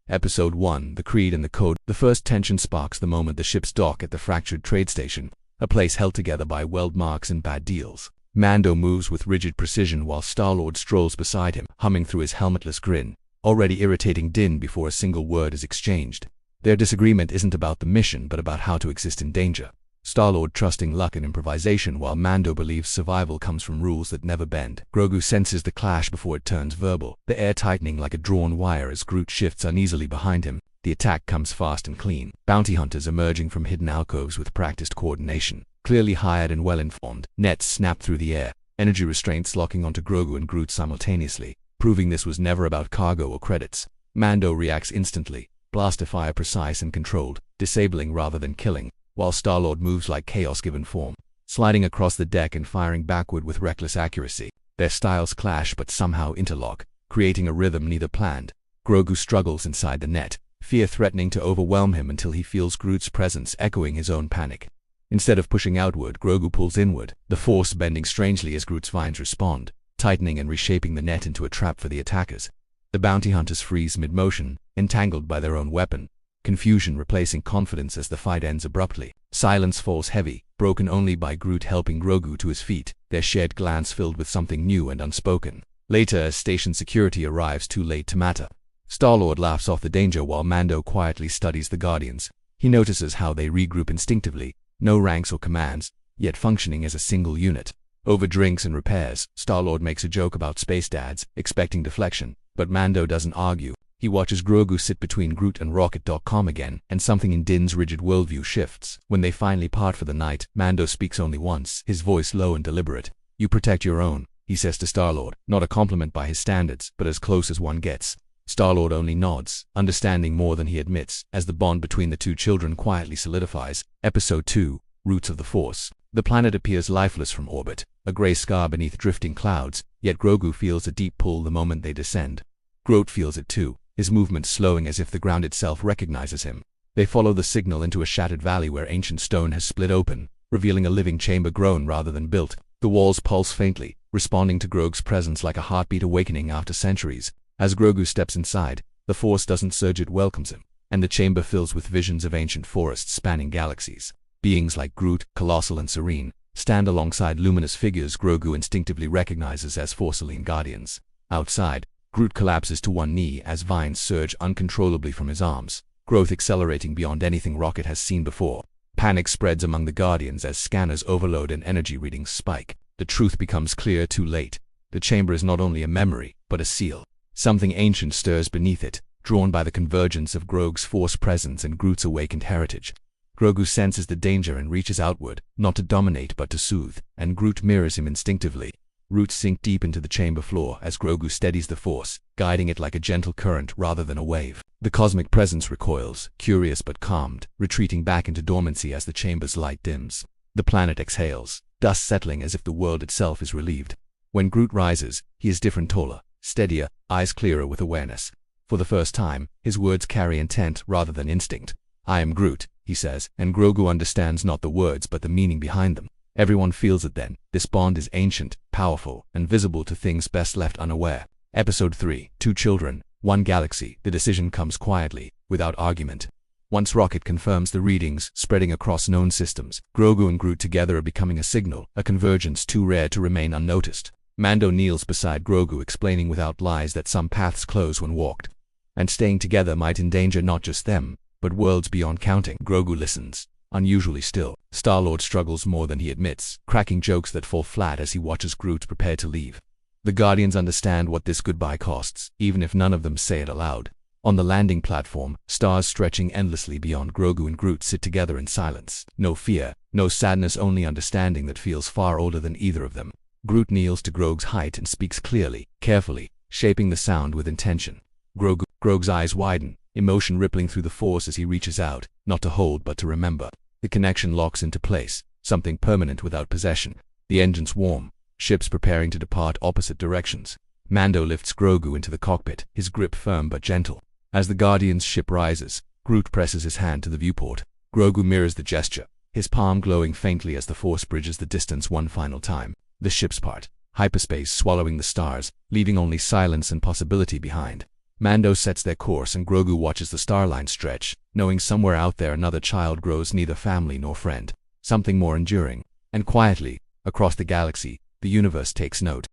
Episode 1, The Creed and the Code. The first tension sparks the moment the ships dock at the fractured trade station, a place held together by weld marks and bad deals. Mando moves with rigid precision while Star-Lord strolls beside him, humming through his helmetless grin, already irritating Din before a single word is exchanged. Their disagreement isn't about the mission but about how to exist in danger. Star-Lord trusting luck and improvisation while Mando believes survival comes from rules that never bend. Grogu senses the clash before it turns verbal, the air tightening like a drawn wire as Groot shifts uneasily behind him. The attack comes fast and clean. Bounty hunters emerging from hidden alcoves with practiced coordination, clearly hired and well-informed. Nets snap through the air, energy restraints locking onto Grogu and Groot simultaneously, proving this was never about cargo or credits. Mando reacts instantly, blaster fire precise and controlled, disabling rather than killing, while Star-Lord moves like chaos given form, sliding across the deck and firing backward with reckless accuracy. Their styles clash but somehow interlock, creating a rhythm neither planned. Grogu struggles inside the net, fear threatening to overwhelm him until he feels Groot's presence echoing his own panic. Instead of pushing outward, Grogu pulls inward, the force bending strangely as Groot's vines respond, tightening and reshaping the net into a trap for the attackers. The bounty hunters freeze mid-motion, entangled by their own weapon, confusion replacing confidence as the fight ends abruptly. Silence falls heavy, broken only by Groot helping Grogu to his feet, their shared glance filled with something new and unspoken. Later, as station security arrives too late to matter, Star-Lord laughs off the danger while Mando quietly studies the Guardians. He notices how they regroup instinctively, no ranks or commands, yet functioning as a single unit. Over drinks and repairs, Star-Lord makes a joke about space dads, expecting deflection, but Mando doesn't argue. He watches Grogu sit between Groot and Rocket.com again, and something in Din's rigid worldview shifts. When they finally part for the night, Mando speaks only once, his voice low and deliberate. "You protect your own," he says to Star-Lord, not a compliment by his standards, but as close as one gets. Star-Lord only nods, understanding more than he admits, as the bond between the two children quietly solidifies. Episode 2, Roots of the Force. The planet appears lifeless from orbit, a gray scar beneath drifting clouds, yet Grogu feels a deep pull the moment they descend. Groot feels it too, his movements slowing as if the ground itself recognizes him. They follow the signal into a shattered valley where ancient stone has split open, revealing a living chamber grown rather than built. The walls pulse faintly, responding to Grogu's presence like a heartbeat awakening after centuries. As Grogu steps inside, the Force doesn't surge, it welcomes him, and the chamber fills with visions of ancient forests spanning galaxies. Beings like Groot, colossal and serene, stand alongside luminous figures Grogu instinctively recognizes as Forceline guardians. Outside, Groot collapses to one knee as vines surge uncontrollably from his arms, growth accelerating beyond anything Rocket has seen before. Panic spreads among the Guardians as scanners overload and energy readings spike. The truth becomes clear too late. The chamber is not only a memory, but a seal. Something ancient stirs beneath it, drawn by the convergence of Grogu's Force presence and Groot's awakened heritage. Grogu senses the danger and reaches outward, not to dominate but to soothe, and Groot mirrors him instinctively. Roots sink deep into the chamber floor as Grogu steadies the Force, guiding it like a gentle current rather than a wave. The cosmic presence recoils, curious but calmed, retreating back into dormancy as the chamber's light dims. The planet exhales, dust settling as if the world itself is relieved. When Groot rises, he is different, taller, steadier, eyes clearer with awareness. For the first time, his words carry intent rather than instinct. "I am Groot," he says, and Grogu understands not the words but the meaning behind them. Everyone feels it then. This bond is ancient, powerful, and visible to things best left unaware. Episode 3, Two Children, One Galaxy. The decision comes quietly, without argument. Once Rocket confirms the readings, spreading across known systems, Grogu and Groot together are becoming a signal, a convergence too rare to remain unnoticed. Mando kneels beside Grogu, explaining without lies that some paths close when walked, and staying together might endanger not just them, but worlds beyond counting. Grogu listens, unusually still. Star-Lord struggles more than he admits, cracking jokes that fall flat as he watches Groot prepare to leave. The Guardians understand what this goodbye costs, even if none of them say it aloud. On the landing platform, stars stretching endlessly beyond, Grogu and Groot sit together in silence. No fear, no sadness, only understanding that feels far older than either of them. Groot kneels to Grogu's height and speaks clearly, carefully, shaping the sound with intention. Grogu's eyes widen, emotion rippling through the Force as he reaches out, not to hold but to remember. The connection locks into place, something permanent without possession. The engines warm, ships preparing to depart opposite directions. Mando lifts Grogu into the cockpit, his grip firm but gentle. As the Guardian's ship rises, Groot presses his hand to the viewport. Grogu mirrors the gesture, his palm glowing faintly as the Force bridges the distance one final time. The ships part, hyperspace swallowing the stars, leaving only silence and possibility behind. Mando sets their course and Grogu watches the star line stretch, knowing somewhere out there another child grows, neither family nor friend, something more enduring. And quietly, across the galaxy, the universe takes note.